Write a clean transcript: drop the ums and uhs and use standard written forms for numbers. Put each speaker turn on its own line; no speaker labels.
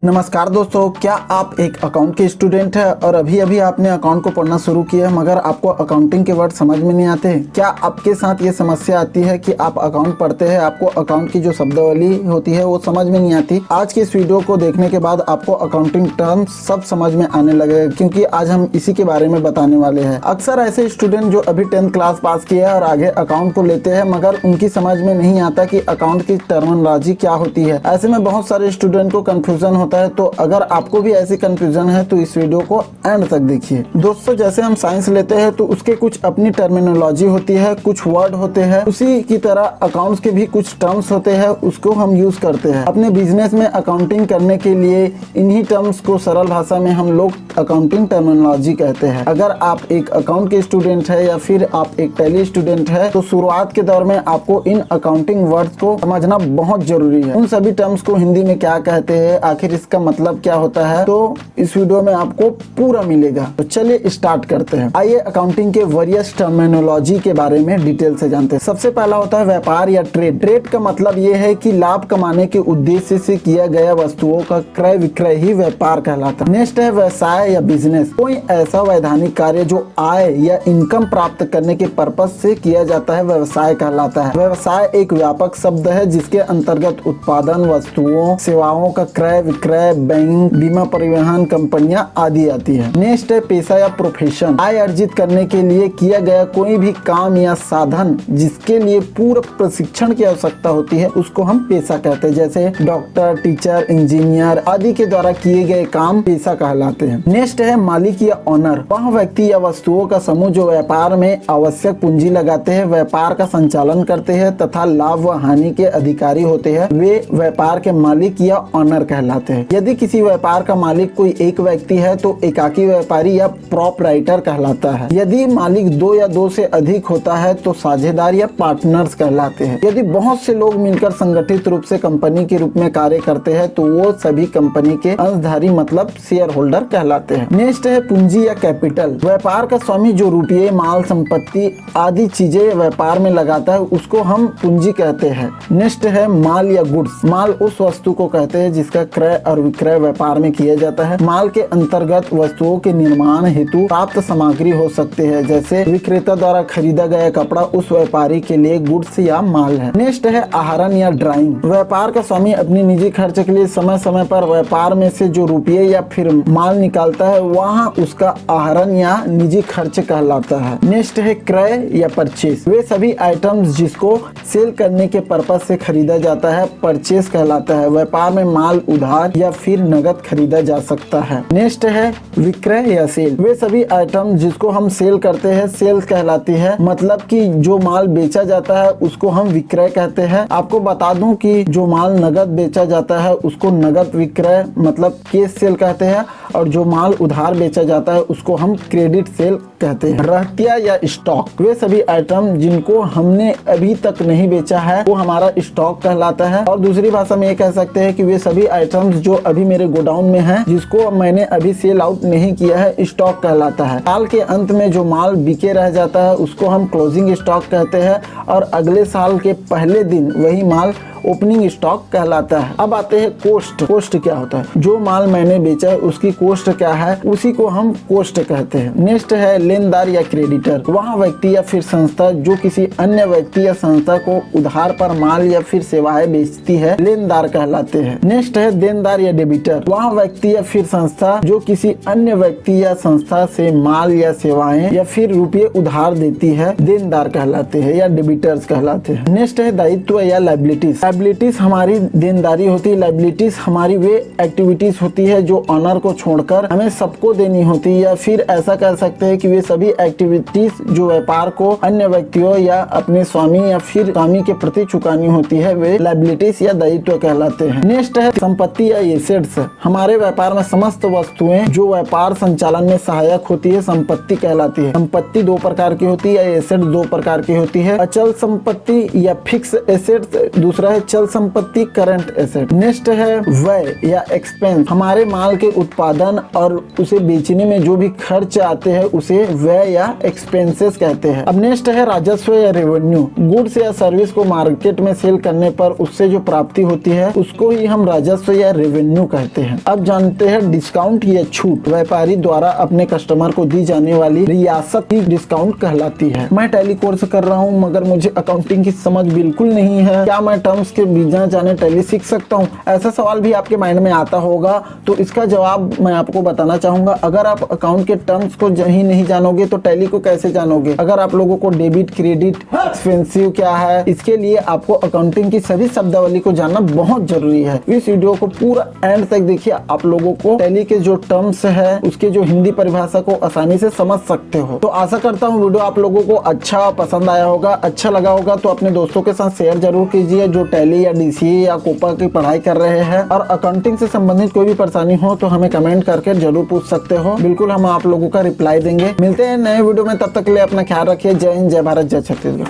नमस्कार दोस्तों, क्या आप एक अकाउंट के स्टूडेंट हैं और अभी अभी आपने अकाउंट को पढ़ना शुरू किया है मगर आपको अकाउंटिंग के वर्ड समझ में नहीं आते? क्या आपके साथ ये समस्या आती है कि आप अकाउंट पढ़ते हैं, आपको अकाउंट की जो शब्दावली होती है वो समझ में नहीं आती? आज की इस वीडियो को देखने के बाद आपको अकाउंटिंग टर्म्स सब समझ में आने लगेगा, क्योंकि आज हम इसी के बारे में बताने वाले हैं। अक्सर ऐसे स्टूडेंट जो अभी 10th क्लास पास किए हैं और आगे अकाउंट को लेते हैं मगर उनकी समझ में नहीं आता कि अकाउंट की टर्मिनोलॉजी क्या होती है। ऐसे में बहुत सारे स्टूडेंट को कंफ्यूजन होता है। तो अगर आपको भी ऐसी कंफ्यूजन है तो इस वीडियो को एंड तक देखिए। दोस्तों, जैसे हम साइंस लेते हैं तो उसके कुछ अपनी टर्मिनोलॉजी होती है, कुछ वर्ड होते हैं। उसी की तरह अकाउंट्स के भी कुछ टर्म्स होते हैं, उसको हम यूज करते हैं अपने बिजनेस में अकाउंटिंग करने के लिए। इन्हीं टर्म्स को सरल भाषा में हम लोग अकाउंटिंग टर्मिनोलॉजी कहते हैं। अगर आप एक अकाउंट के स्टूडेंट है या फिर आप एक टैली स्टूडेंट है तो शुरुआत के दौर में आपको इन अकाउंटिंग वर्ड्स को समझना बहुत जरूरी है। उन सभी टर्म्स को हिंदी में क्या कहते हैं, आखिर इसका मतलब क्या होता है, तो इस वीडियो में आपको पूरा मिलेगा। तो चलिए स्टार्ट करते हैं। आइए अकाउंटिंग के वेरियस टर्मिनोलॉजी के बारे में डिटेल से जानते हैं। सबसे पहला होता है व्यापार या ट्रेड। ट्रेड का मतलब ये है कि लाभ कमाने के उद्देश्य से किया गया वस्तुओं का क्रय विक्रय ही व्यापार कहलाता है। नेक्स्ट है व्यवसाय या बिजनेस। कोई ऐसा वैधानिक कार्य जो आय या इनकम प्राप्त करने के पर्पज से किया जाता है व्यवसाय कहलाता है। व्यवसाय एक व्यापक शब्द है जिसके अंतर्गत उत्पादन, वस्तुओं, सेवाओं का क्रय विक्रय, बैंक, बीमा, परिवहन कंपनियां आदि आती है। नेक्स्ट है पेशा या प्रोफेशन। आय अर्जित करने के लिए किया गया कोई भी काम या साधन जिसके लिए पूर्व प्रशिक्षण की आवश्यकता होती है उसको हम पेशा कहते हैं। जैसे डॉक्टर, टीचर, इंजीनियर आदि के द्वारा किए गए काम पेशा कहलाते हैं। नेक्स्ट है मालिक या ऑनर। वह व्यक्ति या वस्तुओं का समूह जो व्यापार में आवश्यक पूंजी लगाते हैं, व्यापार का संचालन करते हैं तथा लाभ व हानि के अधिकारी होते हैं, वे व्यापार के मालिक या ऑनर कहलाते हैं। यदि किसी व्यापार का मालिक कोई एक व्यक्ति है तो एकाकी व्यापारी या प्रोपराइटर कहलाता है। यदि मालिक दो या दो से अधिक होता है तो साझेदार या पार्टनर्स कहलाते हैं। यदि बहुत से लोग मिलकर संगठित रूप से कंपनी के रूप में कार्य करते हैं तो वो सभी कंपनी के अंशधारी मतलब शेयर होल्डर कहलाते हैं। नेक्स्ट है पूंजी या कैपिटल। व्यापार का स्वामी जो रुपये, माल, संपत्ति आदि चीजें व्यापार में लगाता है उसको हम पूंजी कहते हैं। नेक्स्ट है माल या गुड्स। माल उस वस्तु को कहते हैं जिसका क्रय और विक्रय व्यापार में किया जाता है। माल के अंतर्गत वस्तुओं के निर्माण हेतु प्राप्त सामग्री हो सकते हैं। जैसे विक्रेता द्वारा खरीदा गया कपड़ा उस व्यापारी के लिए गुड्स या माल है। नेक्स्ट है आहरण या ड्राइंग। व्यापार का स्वामी अपनी निजी खर्च के लिए समय समय पर व्यापार में से जो रुपये या फिर माल निकालता है वहाँ उसका आहरण या निजी खर्च कहलाता है। नेक्स्ट है क्रय या परचेस। वे सभी आइटम्स जिसको सेल करने के पर्पज से खरीदा जाता है परचेस कहलाता है। व्यापार में माल उधार या फिर नगद खरीदा जा सकता है। नेक्स्ट है विक्रय या सेल। वे सभी आइटम जिसको हम सेल करते हैं सेल कहलाती है। मतलब कि जो माल बेचा जाता है उसको हम विक्रय कहते हैं। आपको बता दूं कि जो माल नगद बेचा जाता है उसको नगद विक्रय मतलब कैश सेल कहते हैं और जो माल उधार बेचा जाता है उसको हम क्रेडिट सेल कहते हैं। रहतिया या स्टॉक। वे सभी आइटम जिनको हमने अभी तक नहीं बेचा है वो हमारा स्टॉक कहलाता है। और दूसरी भाषा में ये कह सकते हैं कि वे सभी आइटम्स जो अभी मेरे गोडाउन में है जिसको मैंने अभी सेल आउट नहीं किया है स्टॉक कहलाता है। साल के अंत में जो माल बिके रह जाता है उसको हम क्लोजिंग स्टॉक कहते हैं और अगले साल के पहले दिन वही माल ओपनिंग स्टॉक कहलाता है। अब आते हैं कोस्ट। कोस्ट क्या होता है? जो माल मैंने बेचा है उसकी कोस्ट क्या है उसी को हम कोस्ट कहते हैं। नेक्स्ट है लेनदार या क्रेडिटर। वह व्यक्ति या फिर संस्था जो किसी अन्य व्यक्ति या संस्था को उधार पर माल या फिर सेवाएं बेचती है लेनदार कहलाते हैं। नेक्स्ट है देनदार या डेबिटर। वह व्यक्ति या फिर संस्था जो किसी अन्य व्यक्ति या संस्था से माल या सेवाएं या फिर रुपये उधार देती है देनदार कहलाते हैं या डेबिटर्स कहलाते हैं। नेक्स्ट है दायित्व या लायबिलिटीज। लायबिलिटीज हमारी देनदारी होती है। लायबिलिटीज हमारी वे एक्टिविटीज होती है जो ऑनर को छोड़कर हमें सबको देनी होती है, या फिर ऐसा कह सकते हैं कि वे सभी एक्टिविटीज जो व्यापार को अन्य व्यक्तियों या अपने स्वामी या फिर स्वामी के प्रति चुकानी होती है वे लायबिलिटीज या दायित्व कहलाते हैं। नेक्स्ट है संपत्ति या एसेट्स। हमारे व्यापार में समस्त वस्तुएं जो व्यापार संचालन में सहायक होती है संपत्ति कहलाती है। संपत्ति दो प्रकार की होती है, एसेट दो प्रकार की होती है, अचल संपत्ति या फिक्स एसेट्स, दूसरा है चल संपत्ति करंट एसेट। नेक्स्ट है व्यय या एक्सपेंस, हमारे माल के उत्पादन और उसे बेचने में जो भी खर्च आते हैं उसे व्यय या एक्सपेंसेस कहते हैं। अब नेक्स्ट है राजस्व या रेवेन्यू, गुड्स या सर्विस को मार्केट में सेल करने पर उससे जो प्राप्ति होती है उसको ही हम राजस्व या रेवेन्यू कहते हैं। अब जानते हैं डिस्काउंट या छूट, व्यापारी द्वारा अपने कस्टमर को दी जाने वाली रियासत की डिस्काउंट कहलाती है। मैं टैली कोर्स कर रहा हूँ मगर मुझे अकाउंटिंग की समझ बिल्कुल नहीं है, क्या मैं टर्म्स के बिना जाने टैली सीख सकता हूँ? ऐसा सवाल भी आपके माइंड में आता होगा, तो इसका जवाब मैं आपको बताना चाहूंगा। अगर आप अकाउंट के टर्म्स को ही नहीं जानोगे तो टैली को कैसे जानोगे? अगर आप लोगों को डेबिट, क्रेडिट, एक्सपेंसिव क्या है, इसके लिए आपको अकाउंटिंग की सभी शब्दावली को जानना बहुत जरूरी है। इस वीडियो को पूरा एंड तक देखिए, आप लोगों को टैली के जो टर्म्स है उसके जो हिंदी परिभाषा को आसानी से समझ सकते हो। तो आशा करता हूँ वीडियो आप लोगों को अच्छा पसंद आया होगा, अच्छा लगा होगा तो अपने दोस्तों के साथ शेयर जरूर कीजिए जो टैली या डीसीए या कोपा की पढ़ाई कर रहे हैं। और अकाउंटिंग से संबंधित कोई भी परेशानी हो तो हमें कमेंट करके जरूर पूछ सकते हो, बिल्कुल हम आप लोगों का रिप्लाई देंगे। मिलते हैं नए वीडियो में, तब तक के लिए अपना ख्याल रखिए। जय हिंद, जय भारत, जय छत्तीसगढ़।